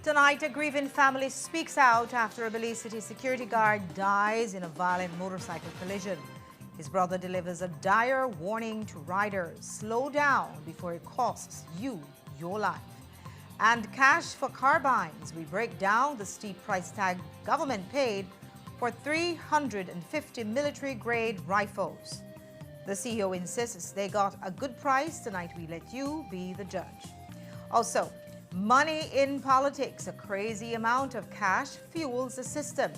Tonight, a grieving family speaks out after a Belize City security guard dies in a violent motorcycle collision. His brother delivers a dire warning to riders: slow down before it costs you your life. And cash for carbines. We break down the steep price tag government paid for 350 military-grade rifles. The CEO insists they got a good price. Tonight, we let you be the judge. Also, money in politics. A crazy amount of cash fuels the system.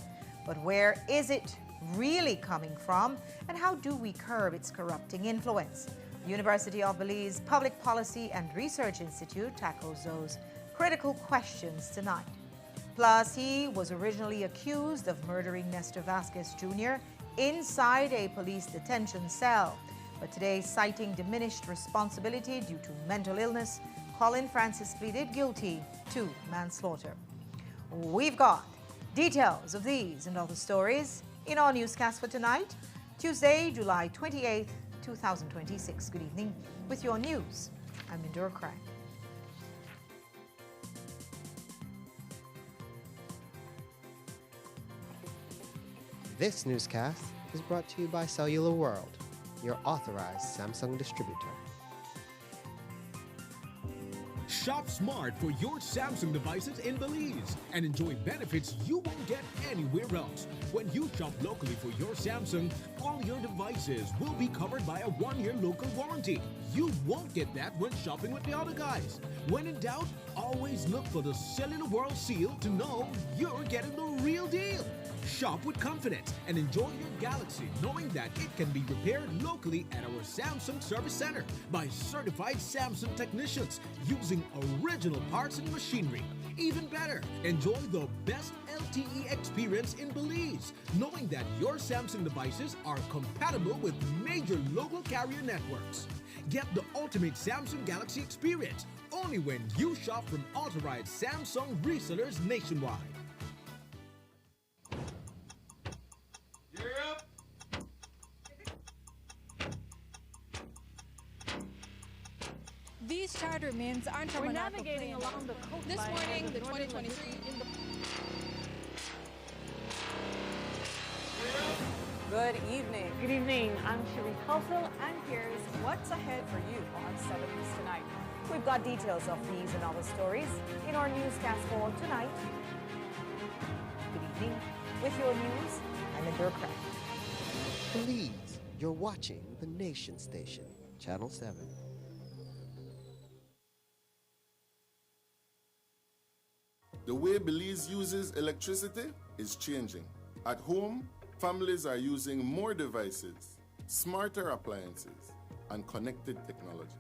But where is it really coming from? And how do we curb its corrupting influence? University of Belize Public Policy and Research Institute tackles those critical questions tonight. Plus, he was originally accused of murdering Nestor Vasquez Jr. inside a police detention cell. But today, citing diminished responsibility due to mental illness, Colin Francis pleaded guilty to manslaughter. We've got details of these and other stories in our newscast for tonight, Tuesday, July 28th, 2026. Good evening. With your news, I'm Indira Craig. This newscast is brought to you by Cellular World, your authorized Samsung distributor. Shop smart for your Samsung devices in Belize and enjoy benefits you won't get anywhere else. When you shop locally for your Samsung, all your devices will be covered by a 1-year local warranty. You won't get that when shopping with the other guys. When in doubt, always look for the Cellular World seal to know you're getting the real deal. Shop with confidence and enjoy your Galaxy knowing that it can be repaired locally at our Samsung Service Center by certified Samsung technicians using original parts and machinery. Even better, enjoy the best LTE experience in Belize, knowing that your Samsung devices are compatible with major local carrier networks. Get the ultimate Samsung Galaxy experience only when you shop from authorized Samsung resellers nationwide. These charter mints aren't from We're an navigating along the coastline. This morning, the 2023 in the... Good evening. Good evening. I'm Shireen Halsell, and here's what's ahead for you on 7 News tonight. We've got details of these and other stories in our newscast for tonight. Good evening. With your news, I'm Indira Craig. Belize, you're watching the Nation Station, Channel 7. The way Belize uses electricity is changing. At home, families are using more devices, smarter appliances, and connected technology.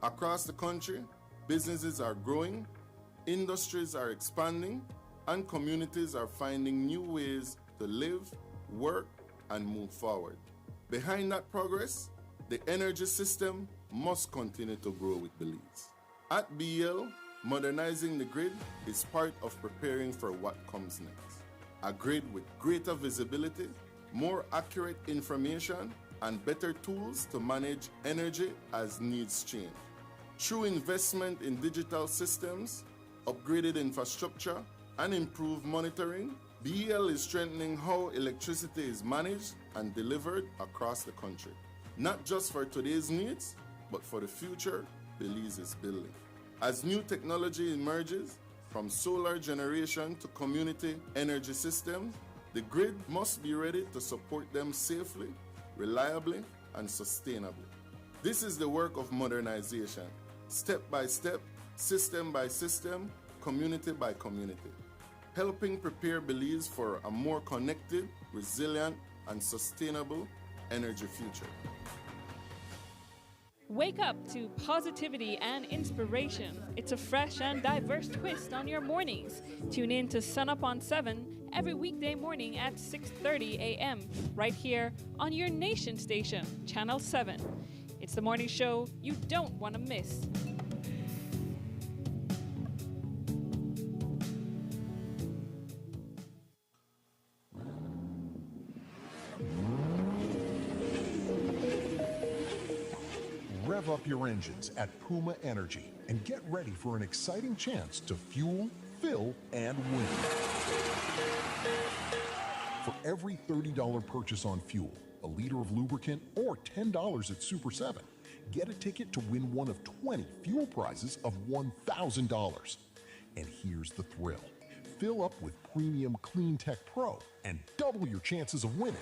Across the country, businesses are growing, industries are expanding, and communities are finding new ways to live, work, and move forward. Behind that progress, the energy system must continue to grow with Belize. At BL, modernizing the grid is part of preparing for what comes next. A grid with greater visibility, more accurate information, and better tools to manage energy as needs change. Through investment in digital systems, upgraded infrastructure, and improved monitoring, BEL is strengthening how electricity is managed and delivered across the country. Not just for today's needs, but for the future Belize is building. As new technology emerges, from solar generation to community energy systems, the grid must be ready to support them safely, reliably, and sustainably. This is the work of modernization, step by step, system by system, community by community, helping prepare Belize for a more connected, resilient, and sustainable energy future. Wake up to positivity and inspiration. It's a fresh and diverse twist on your mornings. Tune in to Sun Up on 7 every weekday morning at 6:30 a.m. right here on your Nation Station, Channel 7. It's the morning show you don't want to miss. Rev up your engines at Puma Energy and get ready for an exciting chance to fuel, fill, and win. For every $30 purchase on fuel, a liter of lubricant, or $10 at Super 7, get a ticket to win one of 20 fuel prizes of $1,000. And here's the thrill. Fill up with premium Clean Tech Pro and double your chances of winning.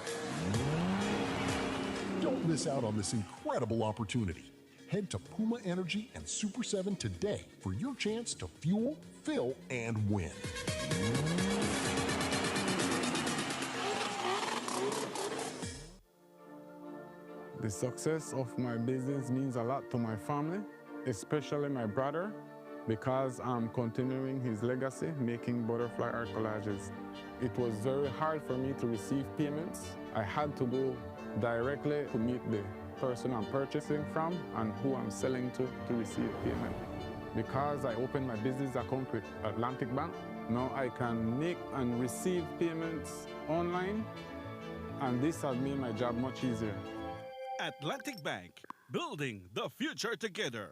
Don't miss out on this incredible opportunity. Head to Puma Energy and Super 7 today for your chance to fuel, fill, and win. The success of my business means a lot to my family, especially my brother, because I'm continuing his legacy, making butterfly art collages. It was very hard for me to receive payments. I had to go directly to meet the person I'm purchasing from and who I'm selling to receive payment. Because I opened my business account with Atlantic Bank, now I can make and receive payments online, and this has made my job much easier. Atlantic Bank, building the future together.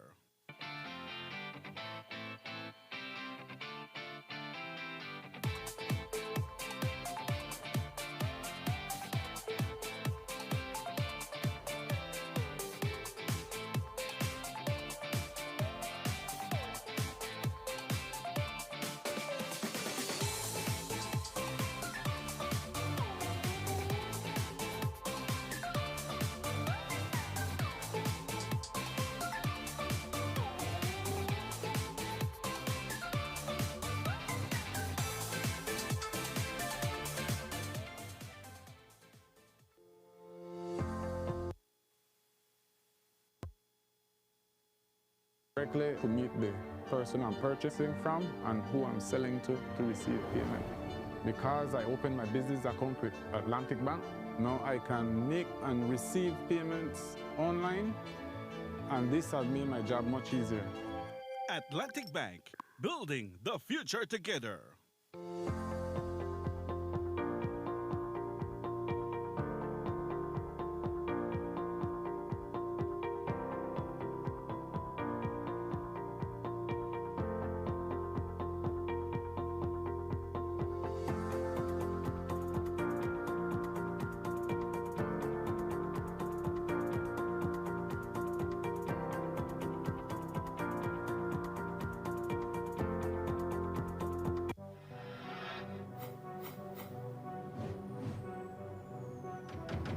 Directly to meet the person I'm purchasing from and who I'm selling to receive payment. Because I opened my business account with Atlantic Bank, now I can make and receive payments online, and this has made my job much easier. Atlantic Bank, building the future together.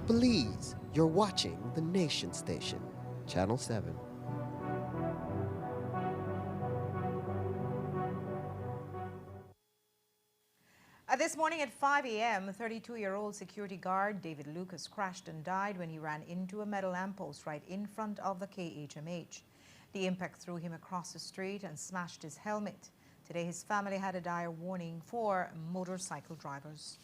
Belize, you're watching the Nation Station, Channel 7. This morning at 5 a.m., 32-year-old security guard David Lucas crashed and died when he ran into a metal lamppost right in front of the KHMH. The impact threw him across the street and smashed his helmet. Today, his family had a dire warning for motorcycle drivers.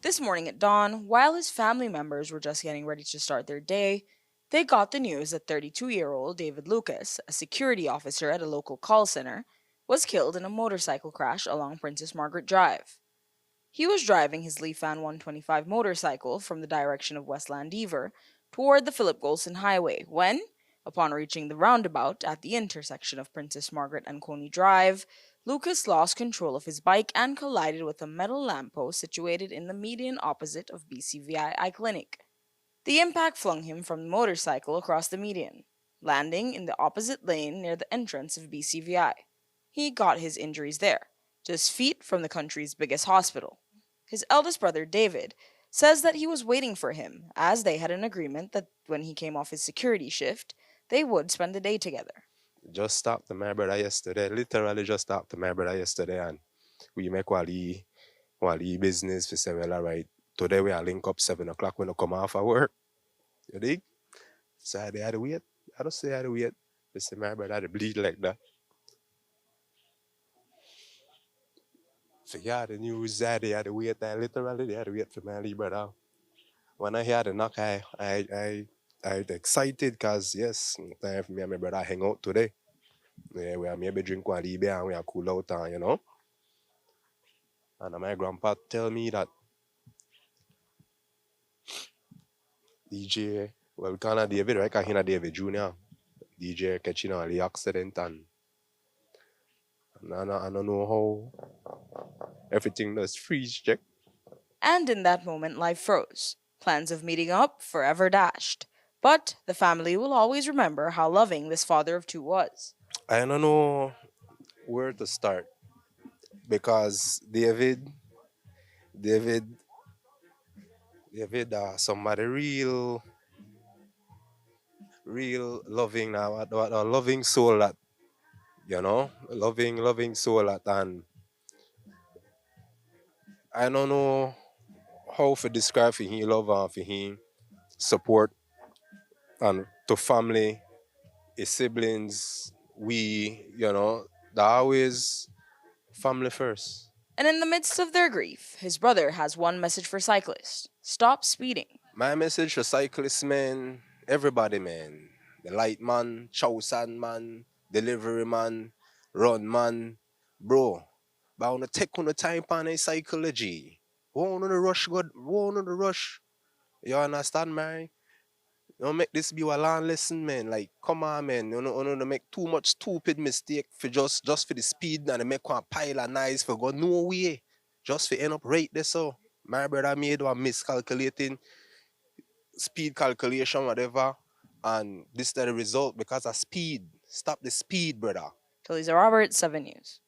This morning at dawn, while his family members were just getting ready to start their day, they got the news that 32-year-old David Lucas, a security officer at a local call center, was killed in a motorcycle crash along Princess Margaret Drive. He was driving his Leafan 125 motorcycle from the direction of West Landiver toward the Philip Golson Highway when, upon reaching the roundabout at the intersection of Princess Margaret and Coney Drive, Lucas lost control of his bike and collided with a metal lamppost situated in the median opposite of BCVI Eye Clinic. The impact flung him from the motorcycle across the median, landing in the opposite lane near the entrance of BCVI. He got his injuries there, just feet from the country's biggest hospital. His eldest brother, David, says that he was waiting for him, as they had an agreement that when he came off his security shift, they would spend the day together. Just stopped to my brother yesterday, literally just stopped to my brother yesterday, and we make wali business for say, well, all right, today we are link up 7 o'clock when I come off of work. You dig? So I had to wait. I don't say I had to wait. They say my brother had to bleed like that. So yeah, the news that they had to wait, I literally they had to wait for my little brother. When I hear the knock, I excited because yes, time for me and my brother hang out today. Yeah, we are maybe drink one beer and we are cool out and you know. And my grandpa tell me that DJ, well, we call him David, right? Because he's David Jr. DJ catching all the accident and I don't know how everything does freeze check. And in that moment, life froze. Plans of meeting up forever dashed. But the family will always remember how loving this father of two was. I don't know where to start because David, somebody real loving now, a loving soul that loving soul that, and I don't know how to describe for him love and for him support and to family, his siblings, they're always family first. And in the midst of their grief, his brother has one message for cyclists: stop speeding. My message for cyclists, man, everybody, man. The light man, chow san man, delivery man, run man, bro. But I wanna take on the time on a psychology. Won't on the rush, God, won't on the rush. You understand, man? Don't make this be a long lesson, man. Like, come on, man. You don't make too much stupid mistake for just for the speed and make one pile of nice for go no way. Just for end up right there, so. My brother made one miscalculating speed calculation, whatever, and this is the result because of speed. Stop the speed, brother. Talisa Roberts, 7 News.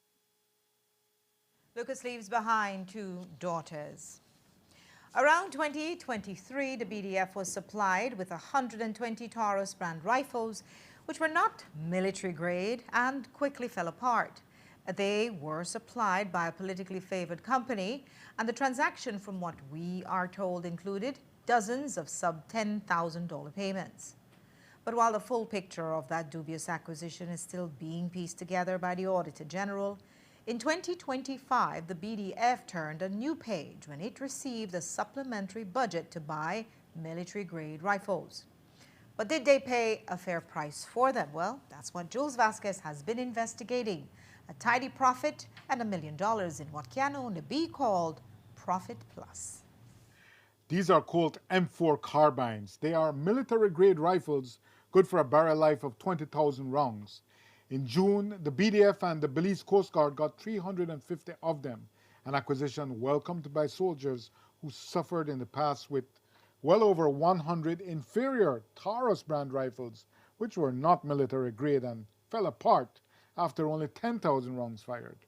Lucas leaves behind two daughters. Around 2023, the BDF was supplied with 120 Taurus brand rifles, which were not military grade and quickly fell apart. They were supplied by a politically favored company, and the transaction, from what we are told, included dozens of sub-$10,000 payments. But while the full picture of that dubious acquisition is still being pieced together by the Auditor General, in 2025, the BDF turned a new page when it received a supplementary budget to buy military-grade rifles. But did they pay a fair price for them? Well, that's what Jules Vasquez has been investigating. A tidy profit and $1 million in what can only be called Profit Plus. These are called M4 carbines. They are military-grade rifles good for a barrel life of 20,000 rounds. In June, the BDF and the Belize Coast Guard got 350 of them, an acquisition welcomed by soldiers who suffered in the past with well over 100 inferior Taurus brand rifles, which were not military grade and fell apart after only 10,000 rounds fired.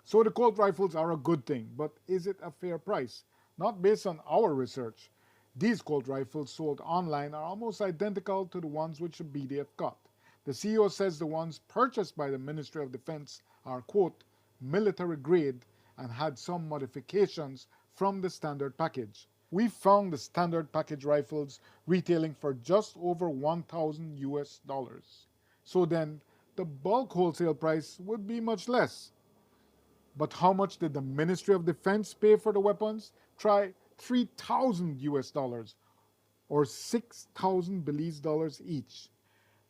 So the Colt rifles are a good thing, but is it a fair price? Not based on our research. These Colt rifles sold online are almost identical to the ones which the BDF got. The CEO says the ones purchased by the Ministry of Defense are, quote, military grade and had some modifications from the standard package. We found the standard package rifles retailing for just over $1,000 US. So then, the bulk wholesale price would be much less. But how much did the Ministry of Defense pay for the weapons? Try $3,000 US, or 6,000 Belize dollars each.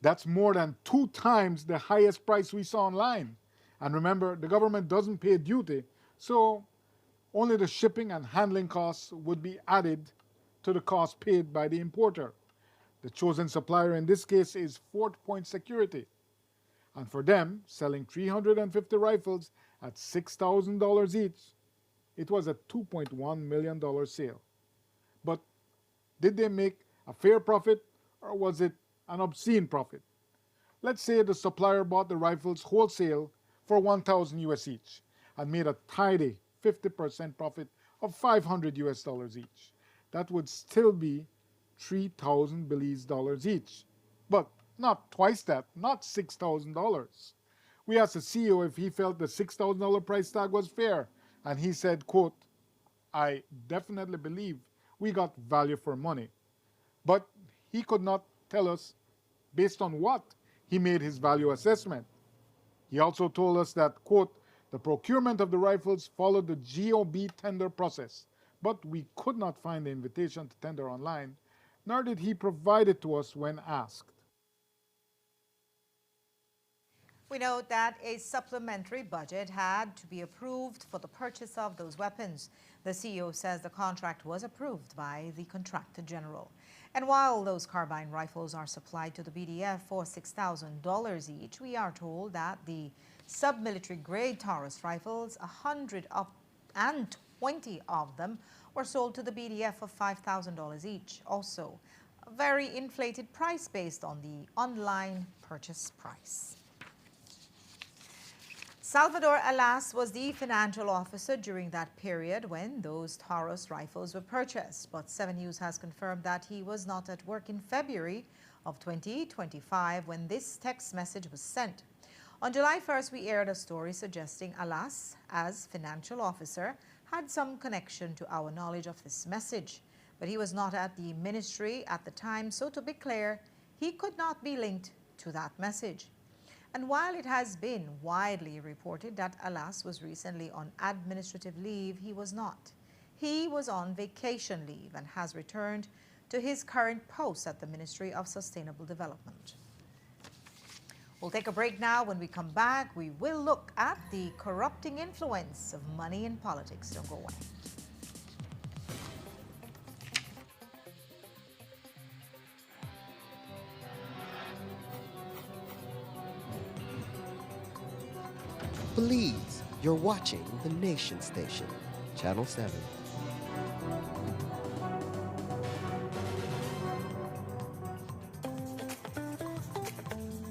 That's more than 2 times the highest price we saw online. And remember, the government doesn't pay duty, so only the shipping and handling costs would be added to the cost paid by the importer. The chosen supplier in this case is Fort Point Security. And for them, selling 350 rifles at $6,000 each, it was a $2.1 million sale. But did they make a fair profit, or was it an obscene profit? Let's say the supplier bought the rifles wholesale for $1,000 US each and made a tidy 50% profit of $500 US each. That would still be 3,000 Belize dollars each. But not twice that, not $6,000. We asked the CEO if he felt the $6,000 price tag was fair, and he said, quote, I definitely believe we got value for money. But he could not tell us based on what he made his value assessment. He also told us that, quote, the procurement of the rifles followed the GOB tender process, but we could not find the invitation to tender online, nor did he provide it to us when asked. We note that a supplementary budget had to be approved for the purchase of those weapons. The CEO says the contract was approved by the Contractor General. And while those carbine rifles are supplied to the BDF for $6,000 each, we are told that the sub-military grade Taurus rifles. 120 of them were sold to the BDF for $5,000 each. Also, a very inflated price based on the online purchase price. Salvador Alas was the financial officer during that period when those Taurus rifles were purchased, but 7 News has confirmed that he was not at work in February of 2025 when this text message was sent. On July 1st, we aired a story suggesting Alas, as financial officer, had some connection to our knowledge of this message, but he was not at the ministry at the time, so to be clear, he could not be linked to that message. And while it has been widely reported that Alas was recently on administrative leave, he was not. He was on vacation leave and has returned to his current post at the Ministry of Sustainable Development. We'll take a break now. When we come back, we will look at the corrupting influence of money in politics. Don't go away. Belize, you're watching the Nation Station, Channel 7.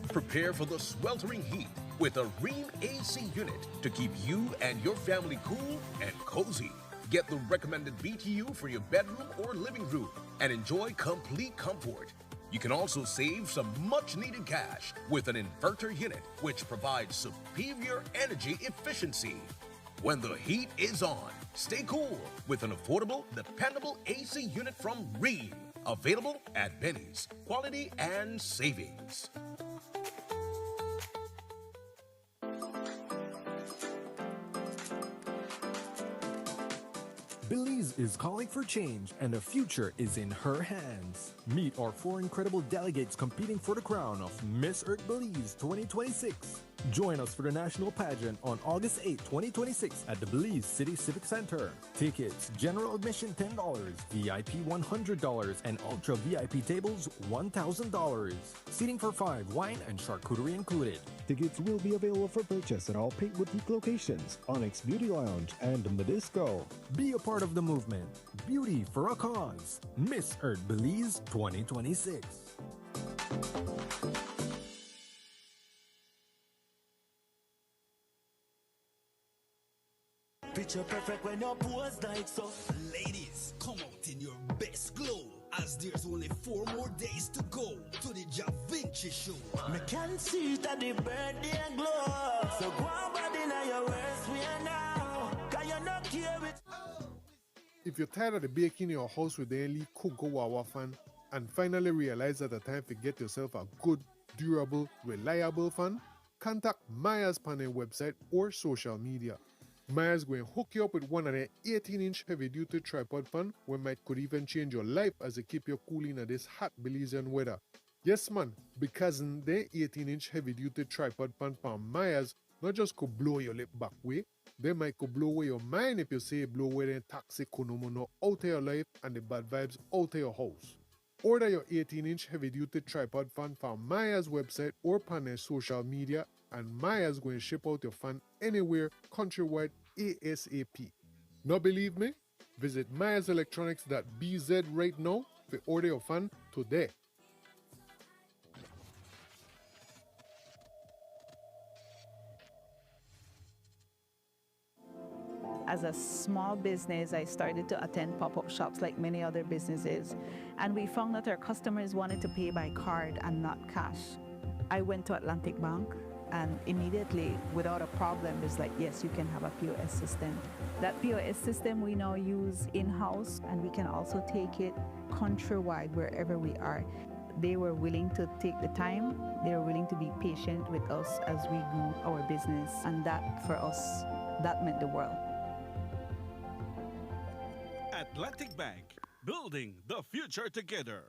Prepare for the sweltering heat with a Ream AC unit to keep you and your family cool and cozy. Get the recommended BTU for your bedroom or living room and enjoy complete comfort. You can also save some much-needed cash with an inverter unit, which provides superior energy efficiency. When the heat is on, stay cool with an affordable, dependable AC unit from Ream. Available at Benny's. Quality and savings. Belize is calling for change, and the future is in her hands. Meet our 4 incredible delegates competing for the crown of Miss Earth Belize 2026. Join us for the national pageant on August 8, 2026 at the Belize City Civic Center. Tickets, general admission $10, VIP $100, and ultra VIP tables $1,000. Seating for 5, wine and charcuterie included. Tickets will be available for purchase at all Paint Boutique locations, Onyx Beauty Lounge, and Medisco. Be a part of the movement. Beauty for a cause. Miss Earth Belize 2026. Picture perfect when your pose like so. Ladies, come out in your best glow, as there's only 4 more days to go to the Da Vinci show. Me can see that the birthday glow. So go on body now your worst way now. Cause you're not here with. If you're tired of the baking in your house with daily cook wawa fan and finally realize that the time to get yourself a good, durable, reliable fan, contact Maya's panel website or social media. Maya's going to hook you up with one of their 18-inch heavy-duty tripod fan, where might could even change your life as they keep you cool in this hot Belizean weather. Yes man, because their 18-inch heavy-duty tripod fan from Maya's not just could blow your lip back way, they might could blow away your mind if you say blow away the toxic konomono out of your life and the bad vibes out of your house. Order your 18-inch heavy-duty tripod fan from Maya's website or on their social media, and Maya's going to ship out your fan anywhere countrywide ASAP. Not believe me? Visit mayaselectronics.bz right now to order your fan today. As a small business, I started to attend pop-up shops like many other businesses, and we found that our customers wanted to pay by card and not cash. I went to Atlantic Bank, and immediately, without a problem, it's like, yes, you can have a POS system. That POS system we now use in-house, and we can also take it countrywide wherever we are. They were willing to take the time. They were willing to be patient with us as we grew our business, and that, for us, that meant the world. Atlantic Bank, building the future together.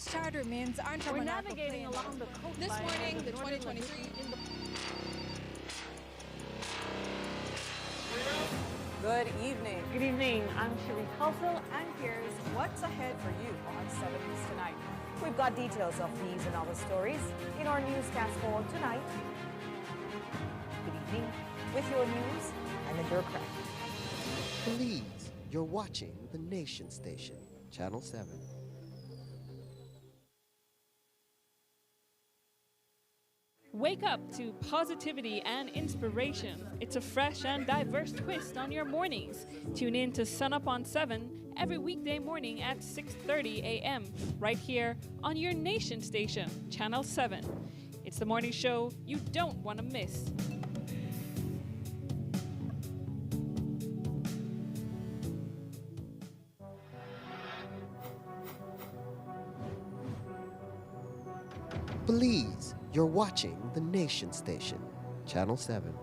These charter remains aren't We're from an navigating along the coastline. This morning, of the northern 2023 in the Good evening. Good evening. I'm Cherie Helsel, and here's what's ahead for you on 7 News tonight. We've got details of these and other stories in our newscast for tonight. Good evening. With your news, I'm in Durcraft. Please, you're watching the Nation Station, Channel 7. Wake up to positivity and inspiration. It's a fresh and diverse twist on your mornings. Tune in to Sun Up on 7 every weekday morning at 6:30 a.m. right here on your Nation Station, Channel 7. It's the morning show you don't want to miss. Please, you're watching the Nation Station, Channel 7.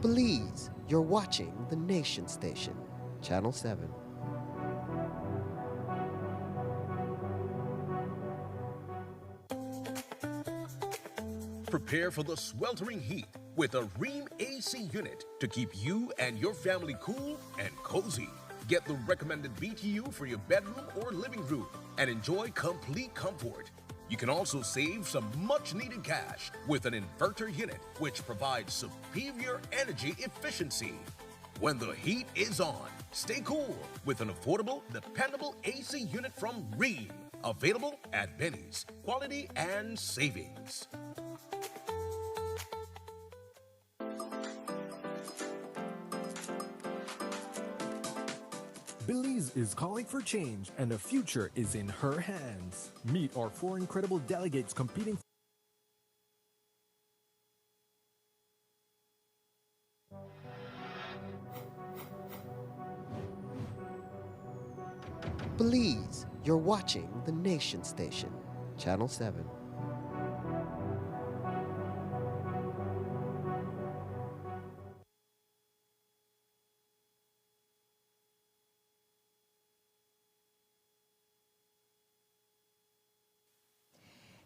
Please, you're watching the Nation Station, Channel 7. Prepare for the sweltering heat with a Ream AC unit to keep you and your family cool and cozy. Get the recommended BTU for your bedroom or living room and enjoy complete comfort. You can also save some much-needed cash with an inverter unit, which provides superior energy efficiency. When the heat is on, stay cool with an affordable, dependable AC unit from Ream. Available at Benny's. Quality and savings. Belize is calling for change, and the future is in her hands. Meet our 4 incredible delegates competing. Please, you're watching the Nation Station, Channel 7.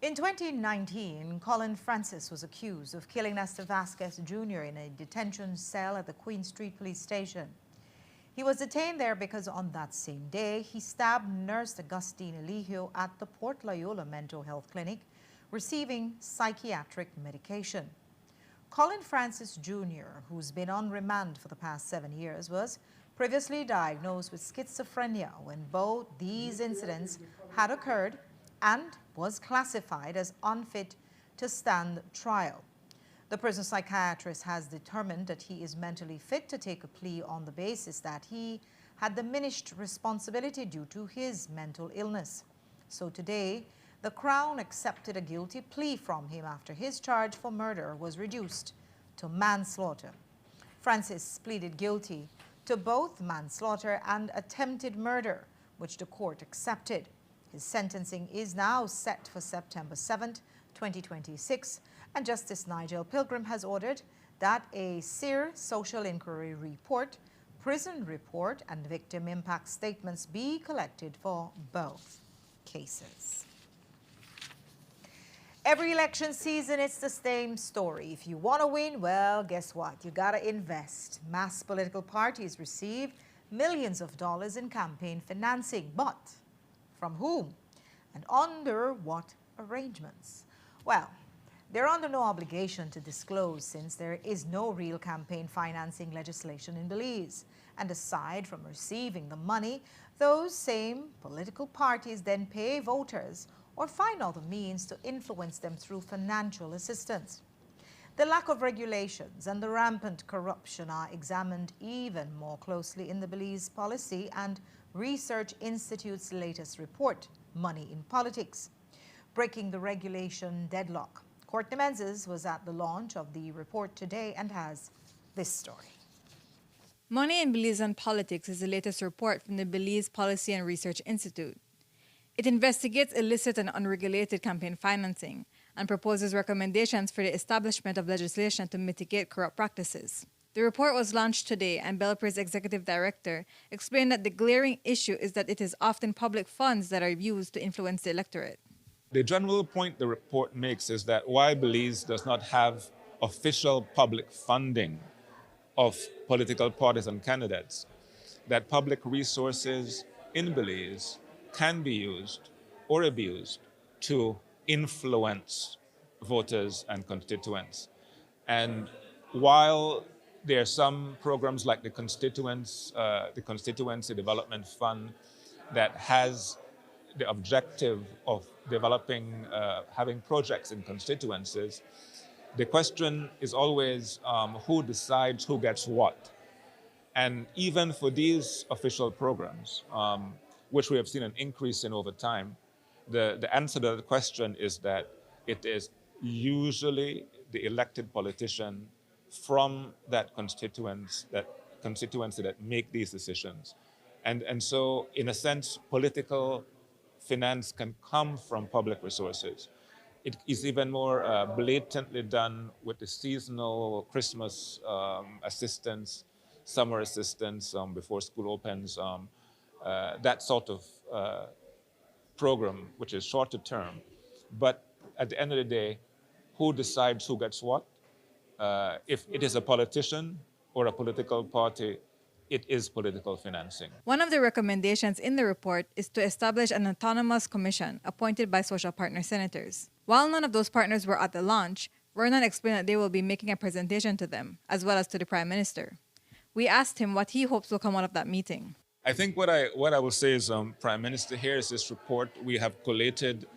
In 2019, Colin Francis was accused of killing Nestor Vasquez Jr. in a detention cell at the Queen Street Police Station. He was detained there because on that same day, he stabbed Nurse Augustine Eligio at the Port Loyola Mental Health Clinic, receiving psychiatric medication. Colin Francis Jr., who's been on remand for the past 7 years, was previously diagnosed with schizophrenia when both these incidents had occurred and was classified as unfit to stand trial. The prison psychiatrist has determined that he is mentally fit to take a plea on the basis that he had diminished responsibility due to his mental illness. So today, the Crown accepted a guilty plea from him after his charge for murder was reduced to manslaughter. Francis pleaded guilty to both manslaughter and attempted murder, which the court accepted. His sentencing is now set for September 7th, 2026, and Justice Nigel Pilgrim has ordered that a SEER social inquiry report, prison report, and victim impact statements be collected for both cases. Every election season, it's the same story. If you want to win, well, guess what? You got to invest. Mass political parties receive millions of dollars in campaign financing, but from whom and under what arrangements? Well, they're under no obligation to disclose since there is no real campaign financing legislation in Belize. And aside from receiving the money, those same political parties then pay voters or find other means to influence them through financial assistance. The lack of regulations and the rampant corruption are examined even more closely in the Belize Policy and Research Institute's latest report, Money in Politics. Breaking the regulation deadlock. Courtney Menzies was at the launch of the report today and has this story. Money in Belize and Politics is the latest report from the Belize Policy and Research Institute. It investigates illicit and unregulated campaign financing and proposes recommendations for the establishment of legislation to mitigate corrupt practices. The report was launched today, and Belper's executive director explained that the glaring issue is that it is often public funds that are used to influence the electorate. The general point the report makes is that why Belize does not have official public funding of political parties and candidates, that public resources in Belize can be used or abused to influence voters and constituents. And while there are some programs like the Constituency Development Fund that has the objective of developing, having projects in constituencies, the question is always who decides who gets what. And even for these official programs, which we have seen an increase in over time, the answer to the question is that it is usually the elected politician from that constituency that make these decisions. And so, in a sense, political finance can come from public resources. It is even more blatantly done with the seasonal Christmas assistance, summer assistance before school opens, that sort of program, which is shorter term. But at the end of the day, who decides who gets what? If it is a politician or a political party, it is political financing. One of the recommendations in the report is to establish an autonomous commission appointed by social partner senators. While none of those partners were at the launch, Vernon explained that they will be making a presentation to them, as well as to the Prime Minister. We asked him what he hopes will come out of that meeting. I think what I will say is, Prime Minister, here is this report. We have collated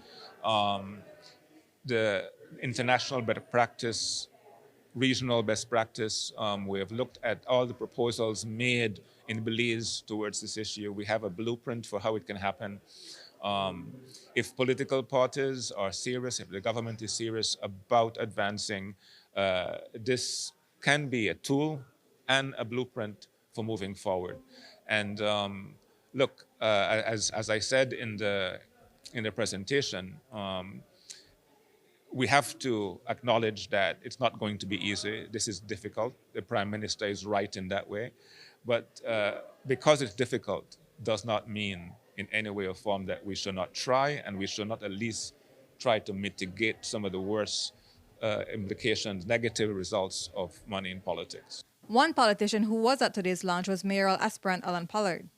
the international better practice, regional best practice. We have looked at all the proposals made in Belize towards this issue. We have a blueprint for how it can happen. If political parties are serious, if the government is serious about advancing, this can be a tool and a blueprint for moving forward. And look, as I said in the presentation, we have to acknowledge that it's not going to be easy. This is difficult. The Prime Minister is right in that way. But because it's difficult does not mean in any way or form that we should not try, and we should not at least try to mitigate some of the worst implications, negative results of money in politics. One politician who was at today's launch was mayoral aspirant Alan Pollard.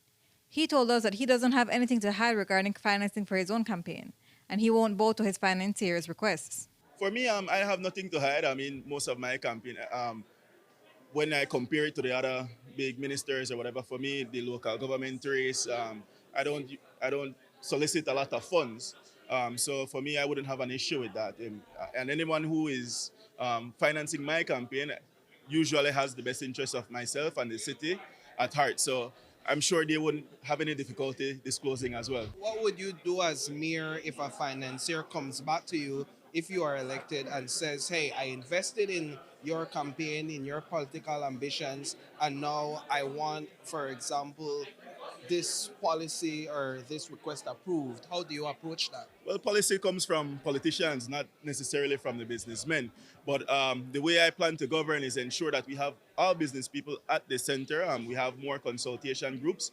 He told us that he doesn't have anything to hide regarding financing for his own campaign, and he won't bow to his financiers' requests. For me, I have nothing to hide. I mean, most of my campaign, when I compare it to the other big ministers or whatever, for me, the local government race, I don't solicit a lot of funds. So for me, I wouldn't have an issue with that. And anyone who is financing my campaign usually has the best interest of myself and the city at heart. So I'm sure they wouldn't have any difficulty disclosing as well. What would you do as mayor if a financier comes back to you if you are elected and says, hey, I invested in your campaign, in your political ambitions, and now I want, for example, this policy or this request approved? How do you approach that? Well, policy comes from politicians, not necessarily from the businessmen. But the way I plan to govern is ensure that we have all business people at the center. We have more consultation groups,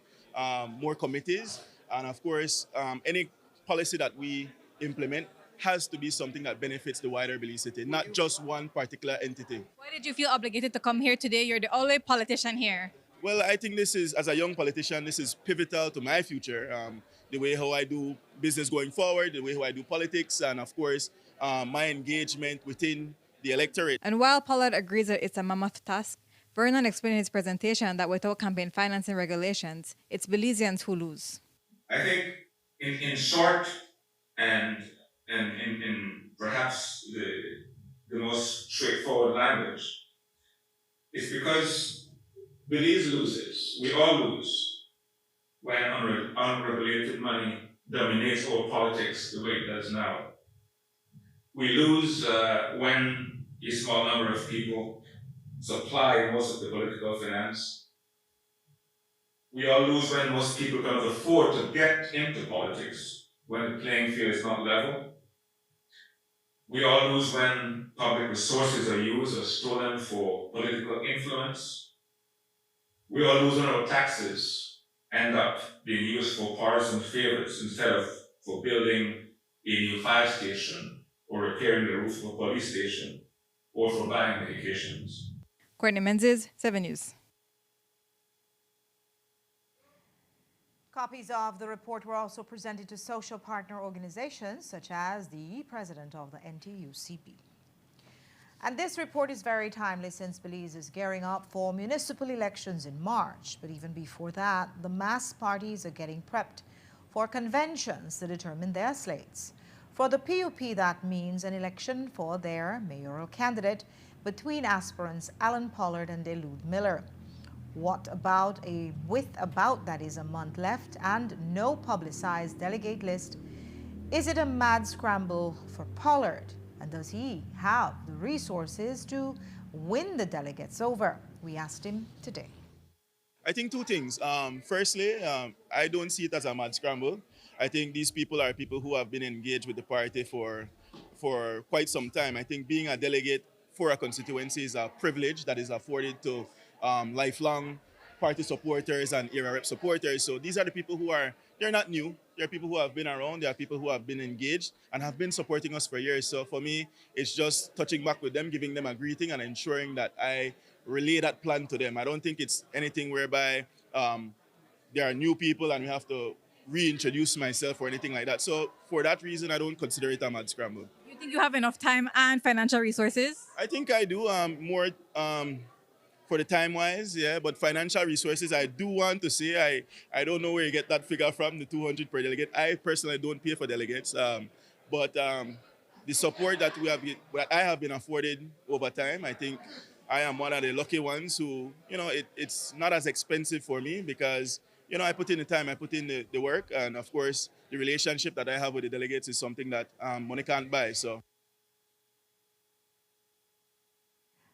more committees, and of course, any policy that we implement has to be something that benefits the wider Belize city, not just one particular entity. Why did you feel obligated to come here today? You're the only politician here. Well, I think this is, as a young politician, this is pivotal to my future. The way how I do business going forward, the way how I do politics, and of course, my engagement within the electorate. And while Pollard agrees that it's a mammoth task, Vernon explained in his presentation that without campaign financing regulations, it's Belizeans who lose. I think in short and and in perhaps the most straightforward language, it's because Belize loses. We all lose when unregulated money dominates our politics the way it does now. We lose when a small number of people supply most of the political finance. We all lose when most people cannot afford to get into politics, when the playing field is not level. We all lose when public resources are used or stolen for political influence. We all lose when our taxes end up being used for partisan favorites instead of for building a new fire station or repairing the roof of a police station or for buying medications. Courtney Menzies, 7 News. Copies of the report were also presented to social partner organizations such as the president of the NTUCP. And this report is very timely since Belize is gearing up for municipal elections in March. But even before that, the mass parties are getting prepped for conventions to determine their slates. For the PUP, that means an election for their mayoral candidate between aspirants Alan Pollard and Elude Miller. With about that is a month left and no publicized delegate list, is it a mad scramble for Pollard? And does he have the resources to win the delegates over? We asked him today. I think two things. Firstly, I don't see it as a mad scramble. I think these people are people who have been engaged with the party for quite some time. I think being a delegate for a constituency is a privilege that is afforded to lifelong party supporters and era rep supporters. So these are the people they're not new. They're people who have been around. They are people who have been engaged and have been supporting us for years. So for me, it's just touching back with them, giving them a greeting and ensuring that I relay that plan to them. I don't think it's anything whereby there are new people and we have to reintroduce myself or anything like that. So for that reason, I don't consider it a mad scramble. You think you have enough time and financial resources? I think I do more for the time-wise, yeah, but financial resources, I do want to say, I don't know where you get that figure from, the 200 per delegate. I personally don't pay for delegates, but the support that I have been afforded over time, I think I am one of the lucky ones who, it's not as expensive for me because, I put in the time, I put in the work, and of course, the relationship that I have with the delegates is something that money can't buy, so.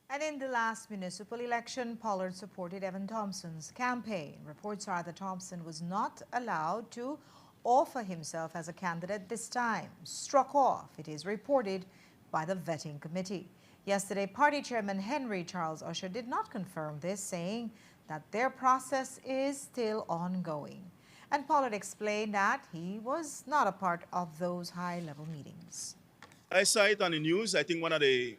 And in the last municipal election, Pollard supported Evan Thompson's campaign. Reports are that Thompson was not allowed to offer himself as a candidate this time. Struck off, it is reported, by the vetting committee. Yesterday, party chairman Henry Charles Usher did not confirm this, saying that their process is still ongoing. And Pollard explained that he was not a part of those high-level meetings. I saw it on the news. I think one of the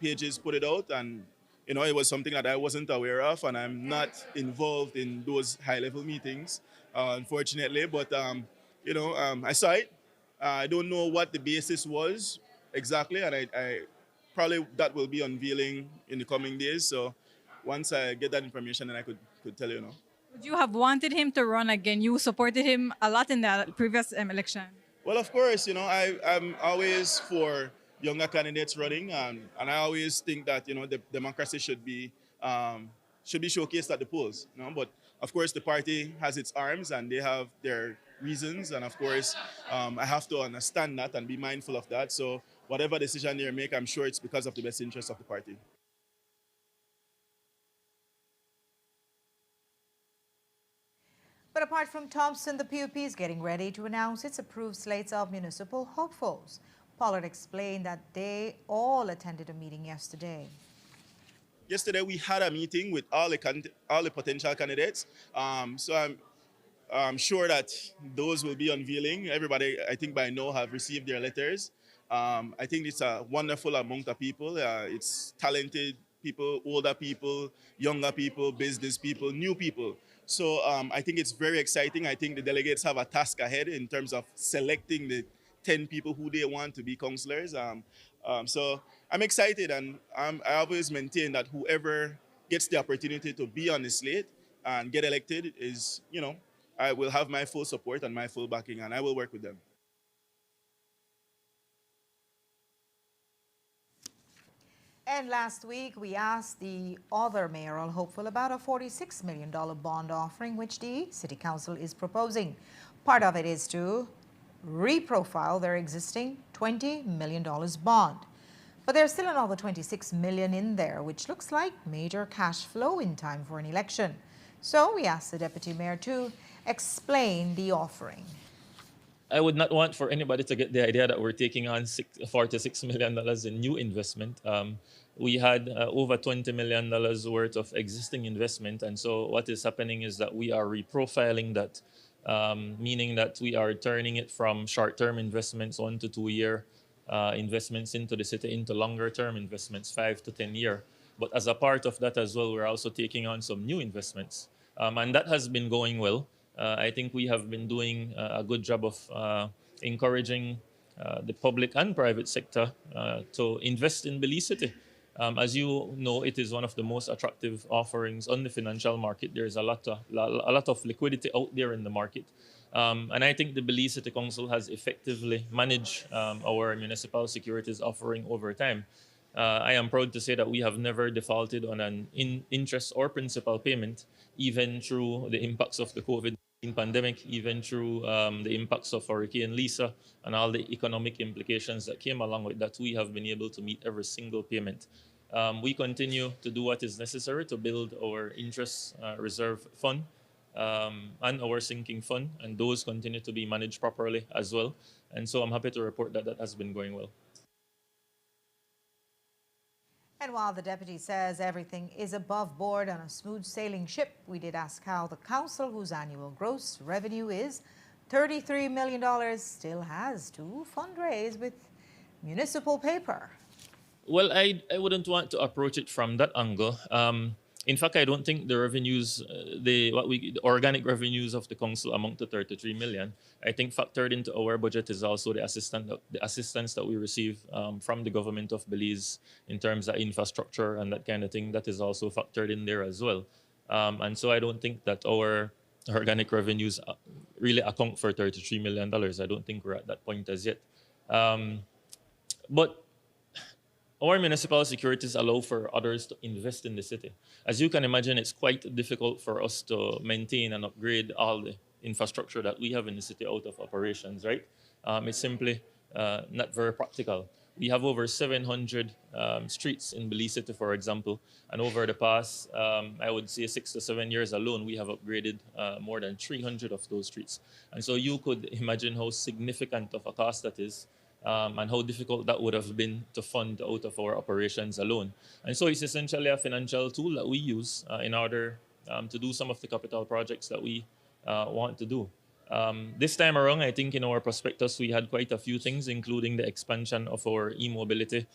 pages put it out, and it was something that I wasn't aware of, and I'm not involved in those high-level meetings, unfortunately. But I saw it. I don't know what the basis was exactly, and I probably that will be unveiling in the coming days. So once I get that information, then I could tell you. Would you have wanted him to run again? You supported him a lot in the previous election. Well, of course, I'm always for younger candidates running, and I always think that the democracy should be showcased at the polls. But of course, the party has its arms and they have their reasons, and of course, I have to understand that and be mindful of that. So whatever decision they make, I'm sure it's because of the best interest of the party. But apart from Thompson, the PUP is getting ready to announce its approved slates of municipal hopefuls. Pollard explained that they all attended a meeting yesterday. Yesterday, we had a meeting with all the potential candidates. So I'm sure that those will be unveiling. Everybody, I think by now, have received their letters. I think it's a wonderful amount of people. It's talented people, older people, younger people, business people, new people. So I think it's very exciting. I think the delegates have a task ahead in terms of selecting the 10 people who they want to be councillors. So I'm excited, and I always maintain that whoever gets the opportunity to be on the slate and get elected is, I will have my full support and my full backing, and I will work with them. And last week, we asked the other mayoral hopeful about a $46 million bond offering, which the City Council is proposing. Part of it is to reprofile their existing $20 million bond. But there's still another $26 million in there, which looks like major cash flow in time for an election. So we asked the deputy mayor to explain the offering. I would not want for anybody to get the idea that we're taking on $46 million in new investment. We had over $20 million worth of existing investment. And so what is happening is that we are reprofiling that, meaning that we are turning it from short-term investments, 1 to 2 year investments into the city, into longer-term investments, 5 to 10 year. But as a part of that as well, we're also taking on some new investments. And that has been going well. I think we have been doing a good job of encouraging the public and private sector to invest in Belize City. As you know, it is one of the most attractive offerings on the financial market. There is a lot of liquidity out there in the market. And I think the Belize City Council has effectively managed our municipal securities offering over time. I am proud to say that we have never defaulted on an interest or principal payment, even through the impacts of the COVID-19 pandemic, even through the impacts of Hurricane Lisa and all the economic implications that came along with that. We have been able to meet every single payment. We continue to do what is necessary to build our interest reserve fund and our sinking fund, and those continue to be managed properly as well. And so I'm happy to report that that has been going well. And while the deputy says everything is above board on a smooth sailing ship, we did ask how the council, whose annual gross revenue is $33 million, still has to fundraise with municipal paper. Well, I wouldn't want to approach it from that angle. In fact, I don't think the revenues, the organic revenues of the council amount to 33 million. I think factored into our budget is also the assistance that we receive from the government of Belize in terms of infrastructure and that kind of thing. That is also factored in there as well. And so I don't think that our organic revenues really account for $33 million. I don't think we're at that point as yet. But our municipal securities allow for others to invest in the city. As you can imagine, it's quite difficult for us to maintain and upgrade all the infrastructure that we have in the city out of operations, right? It's simply not very practical. We have over 700 streets in Belize City, for example, and over the past, I would say 6 to 7 years alone, we have upgraded more than 300 of those streets. And so you could imagine how significant of a cost that is. And how difficult that would have been to fund out of our operations alone. And so it's essentially a financial tool that we use in order to do some of the capital projects that we want to do. This time around, I think in our prospectus, we had quite a few things, including the expansion of our e-mobility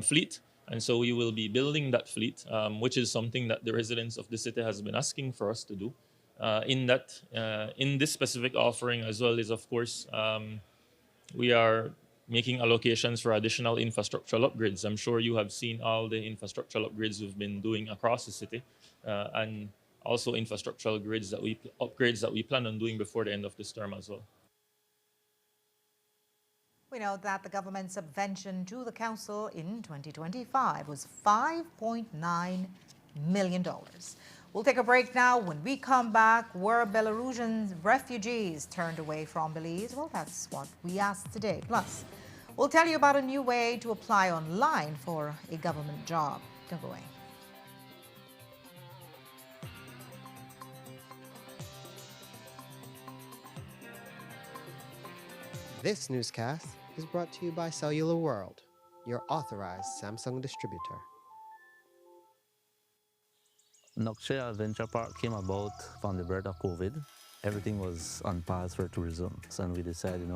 fleet. And so we will be building that fleet, which is something that the residents of the city has been asking for us to do. In this specific offering as well is, of course, we are making allocations for additional infrastructural upgrades. I'm sure you have seen all the infrastructural upgrades we've been doing across the city, and also infrastructural upgrades that we plan on doing before the end of this term as well. We know that the government's subvention to the council in 2025 was $5.9 million. We'll take a break now. When we come back, were Belarusian refugees turned away from Belize? Well, that's what we asked today. Plus, we'll tell you about a new way to apply online for a government job. Don't go away. This newscast is brought to you by Cellular World, your authorized Samsung distributor. Nokshe Adventure Park came about from the birth of COVID. Everything was on pause for tourism, so we decided,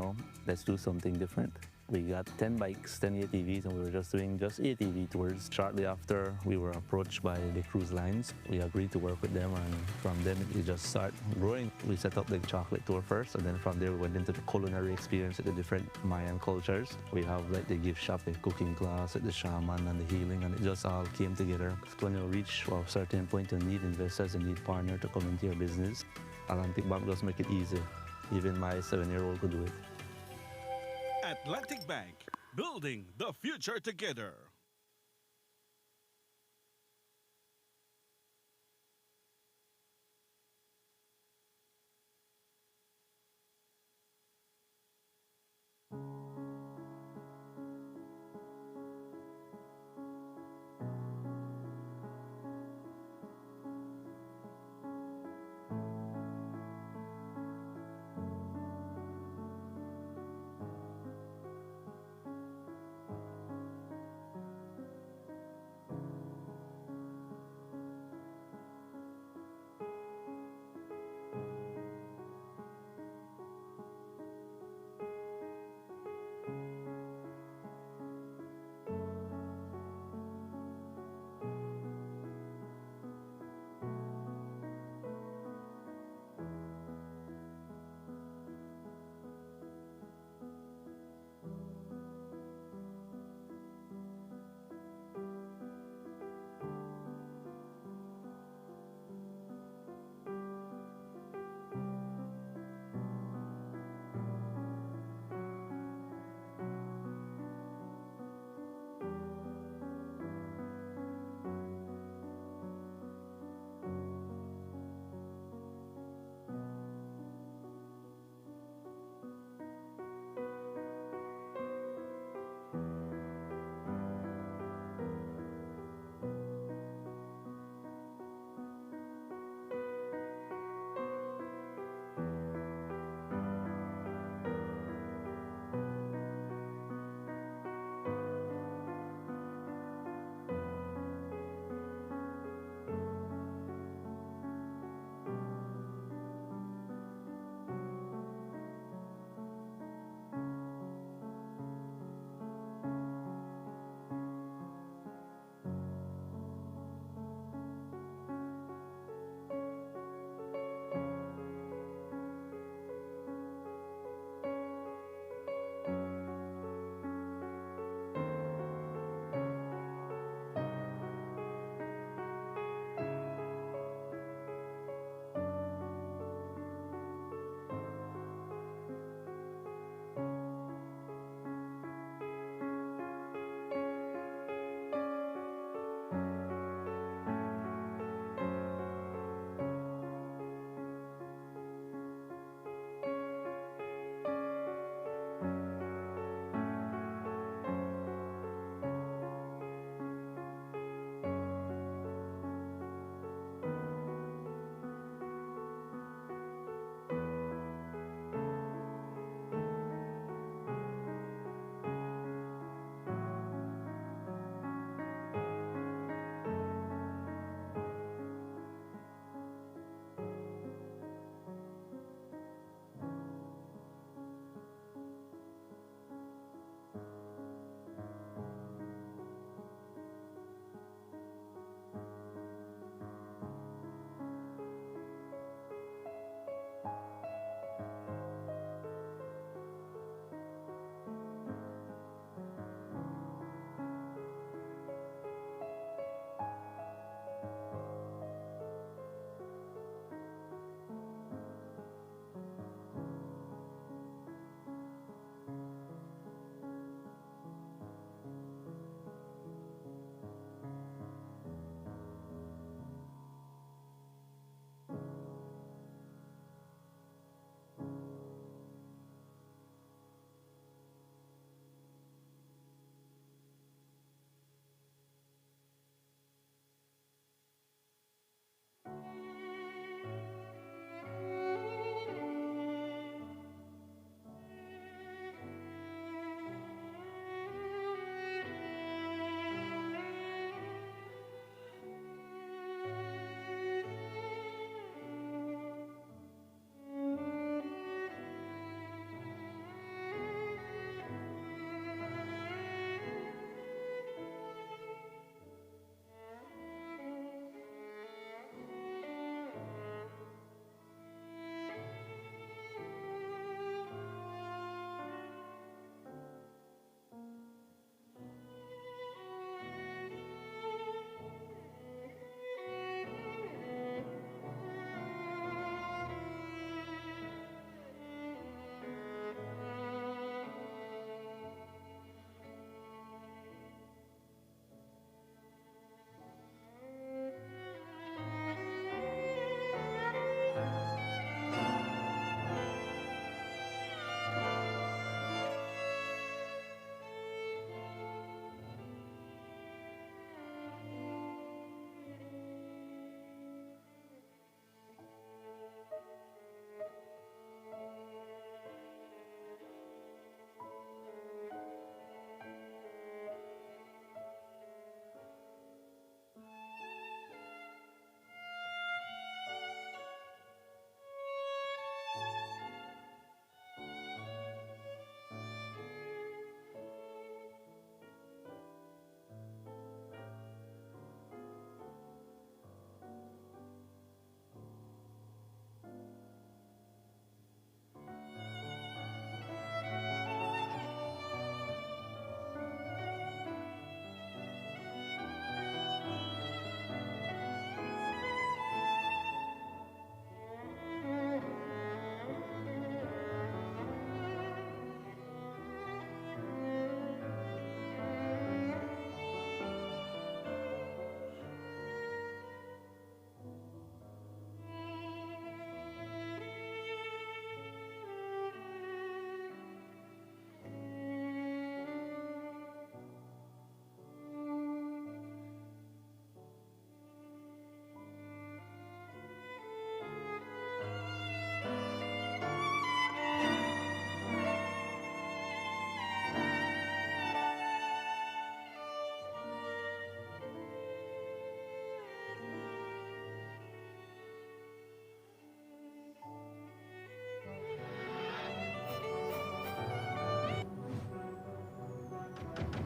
let's do something different. We got 10 bikes, 10 ATVs, and we were just doing ATV tours. Shortly after, we were approached by the cruise lines. We agreed to work with them, and from them, it just started growing. We set up the chocolate tour first, and then from there, we went into the culinary experience at the different Mayan cultures. We have the gift shop, a cooking class, the shaman, and the healing, and it just all came together. When you reach a certain point, you need investors, you need partners to come into your business. Atlantic Bank just make it easy. Even my 7-year-old could do it. Atlantic Bank, building the future together.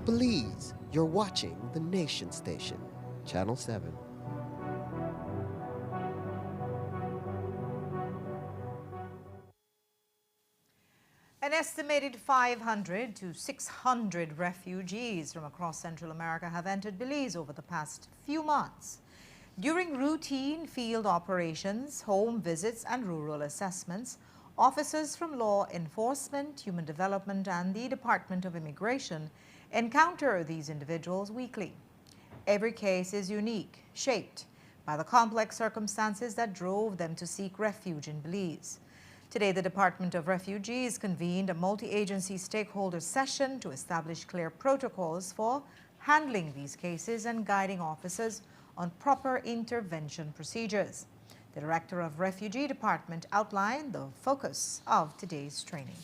Belize, you're watching the Nation Station, Channel 7. An estimated 500 to 600 refugees from across Central America have entered Belize over the past few months. During routine field operations, home visits, and rural assessments, officers from law enforcement, human development, and the Department of Immigration encounter these individuals weekly. Every case is unique, shaped by the complex circumstances that drove them to seek refuge in Belize. Today, the Department of Refugees convened a multi-agency stakeholder session to establish clear protocols for handling these cases and guiding officers on proper intervention procedures. The Director of Refugee Department outlined the focus of today's training.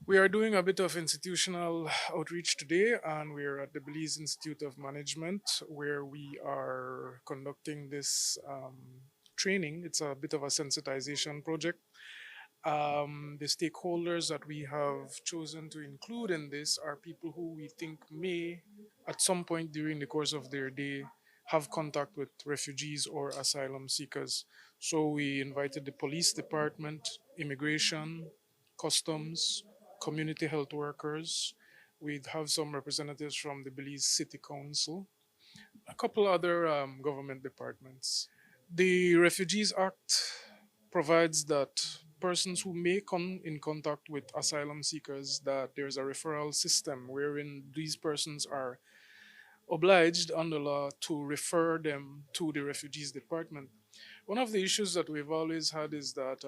We are doing a bit of institutional outreach today, and we're at the Belize Institute of Management, where we are conducting this training. It's a bit of a sensitization project. The stakeholders that we have chosen to include in this are people who we think may, at some point during the course of their day, have contact with refugees or asylum seekers. So we invited the police department, immigration, customs, community health workers. We'd have some representatives from the Belize City Council, a couple other government departments. The Refugees Act provides that persons who may come in contact with asylum seekers, that there's a referral system wherein these persons are obliged under law to refer them to the Refugees Department. One of the issues that we've always had is that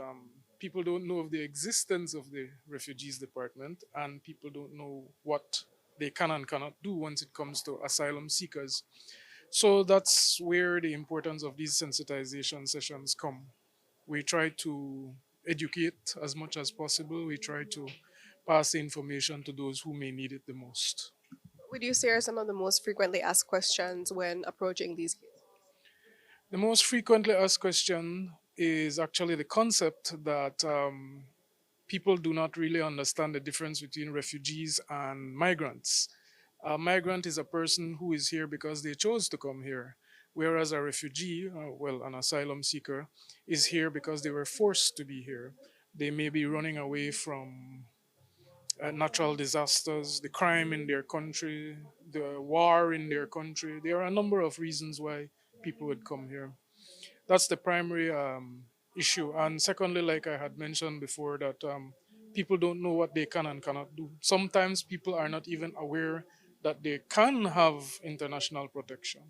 people don't know of the existence of the Refugees Department, and people don't know what they can and cannot do once it comes to asylum seekers. So that's where the importance of these sensitization sessions come. We try to educate as much as possible. We try to pass the information to those who may need it the most. Would you say are some of the most frequently asked questions when approaching these cases? The most frequently asked question is actually the concept that people do not really understand the difference between refugees and migrants. A migrant is a person who is here because they chose to come here, whereas a refugee, well, an asylum seeker, is here because they were forced to be here. They may be running away from natural disasters, the crime in their country, the war in their country. There are a number of reasons why people would come here. That's the primary issue. And secondly, like I had mentioned before, that people don't know what they can and cannot do. Sometimes people are not even aware that they can have international protection.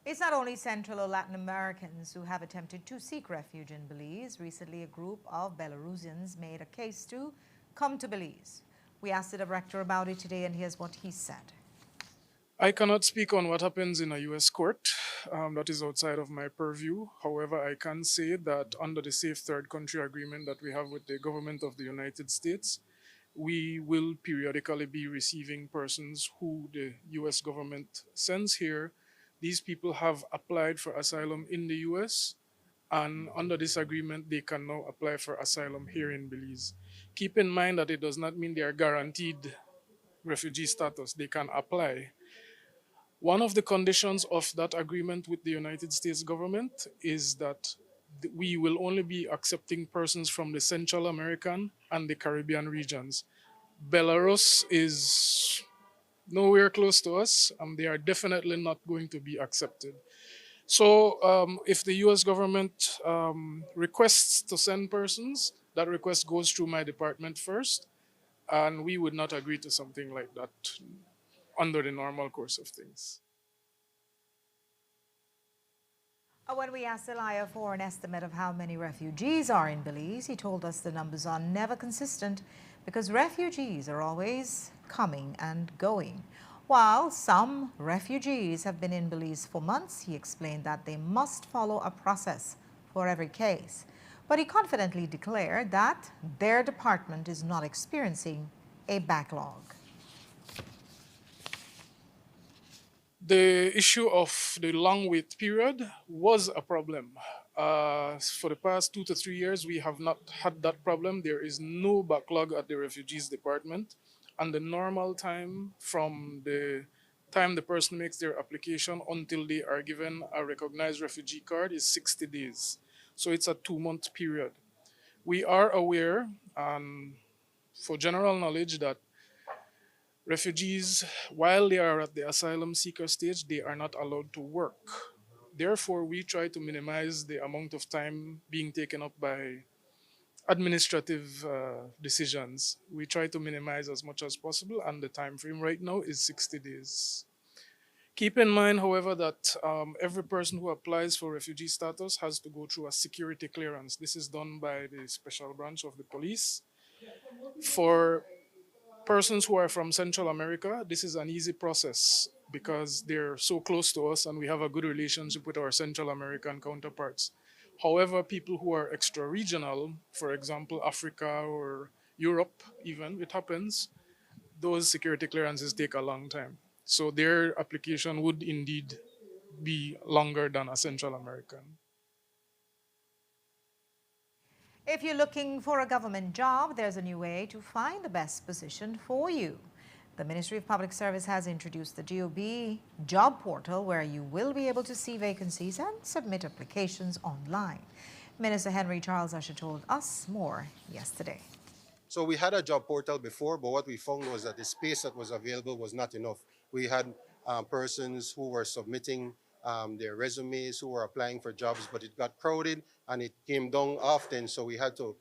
It's not only Central or Latin Americans who have attempted to seek refuge in Belize. Recently, a group of Belarusians made a case to come to Belize. We asked the director about it today, and here's what he said. I cannot speak on what happens in a U.S. court. That is outside of my purview. However, I can say that under the Safe Third Country Agreement that we have with the government of the United States, we will periodically be receiving persons who the U.S. government sends here. These people have applied for asylum in the U.S., and under this agreement, they can now apply for asylum here in Belize. Keep in mind that it does not mean they are guaranteed refugee status. They can apply. One of the conditions of that agreement with the United States government is that we will only be accepting persons from the Central American and the Caribbean regions. Belarus is nowhere close to us, and they are definitely not going to be accepted. So if the US government requests to send persons, that request goes through my department first, and we would not agree to something like that under the normal course of things. When we asked Elia for an estimate of how many refugees are in Belize, he told us the numbers are never consistent because refugees are always coming and going. While some refugees have been in Belize for months, he explained that they must follow a process for every case. But he confidently declared that their department is not experiencing a backlog. The issue of the long wait period was a problem. For the past 2 to 3 years, we have not had that problem. There is no backlog at the Refugees Department. And the normal time from the time the person makes their application until they are given a recognized refugee card is 60 days. So it's a 2-month period. We are aware, for general knowledge, that refugees, while they are at the asylum seeker stage, they are not allowed to work. Therefore, we try to minimize the amount of time being taken up by administrative decisions. We try to minimize as much as possible, and the time frame right now is 60 days. Keep in mind, however, that every person who applies for refugee status has to go through a security clearance. This is done by the special branch of the police. For persons who are from Central America, this is an easy process because they're so close to us and we have a good relationship with our Central American counterparts. However, people who are extra-regional, for example, Africa or Europe even, it happens, those security clearances take a long time. So their application would indeed be longer than a Central American. If you're looking for a government job, there's a new way to find the best position for you. The Ministry of Public Service has introduced the GOB job portal where you will be able to see vacancies and submit applications online. Minister Henry Charles Usher told us more yesterday. So we had a job portal before, but what we found was that the space that was available was not enough. We had persons who were submitting their resumes, who were applying for jobs, but it got crowded and it came down often, so we had to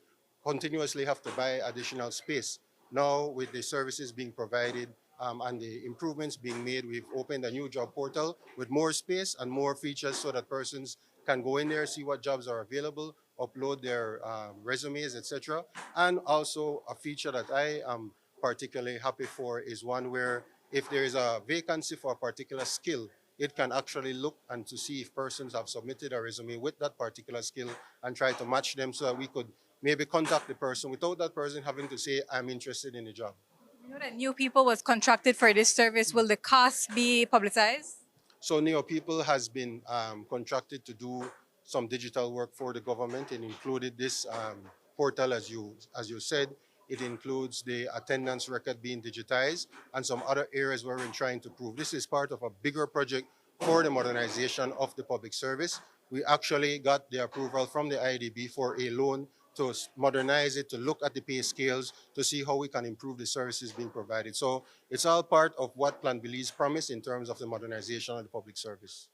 continuously have to buy additional space. Now, with the services being provided and the improvements being made, we've opened a new job portal with more space and more features so that persons can go in there, see what jobs are available, upload their resumes, etc. And also a feature that I am particularly happy for is one where if there is a vacancy for a particular skill, it can actually look and to see if persons have submitted a resume with that particular skill and try to match them so that we could maybe contact the person without that person having to say, I'm interested in the job. You know that New People was contracted for this service. Will the cost be publicized? So Neo People has been contracted to do some digital work for the government. It included this portal, as you said. It includes the attendance record being digitized and some other areas where we're trying to prove. This is part of a bigger project for the modernization of the public service. We actually got the approval from the IDB for a loan to modernize it, to look at the pay scales, to see how we can improve the services being provided. So it's all part of what Plan Belize promised in terms of the modernization of the public service.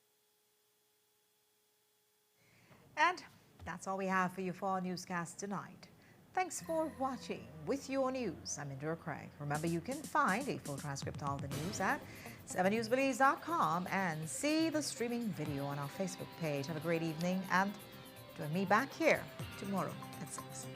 And that's all we have for you for our newscast tonight. Thanks for watching. With your news, I'm Indra Craig. Remember, you can find a full transcript of the news at 7newsbelize.com and see the streaming video on our Facebook page. Have a great evening and join me back here tomorrow at 6.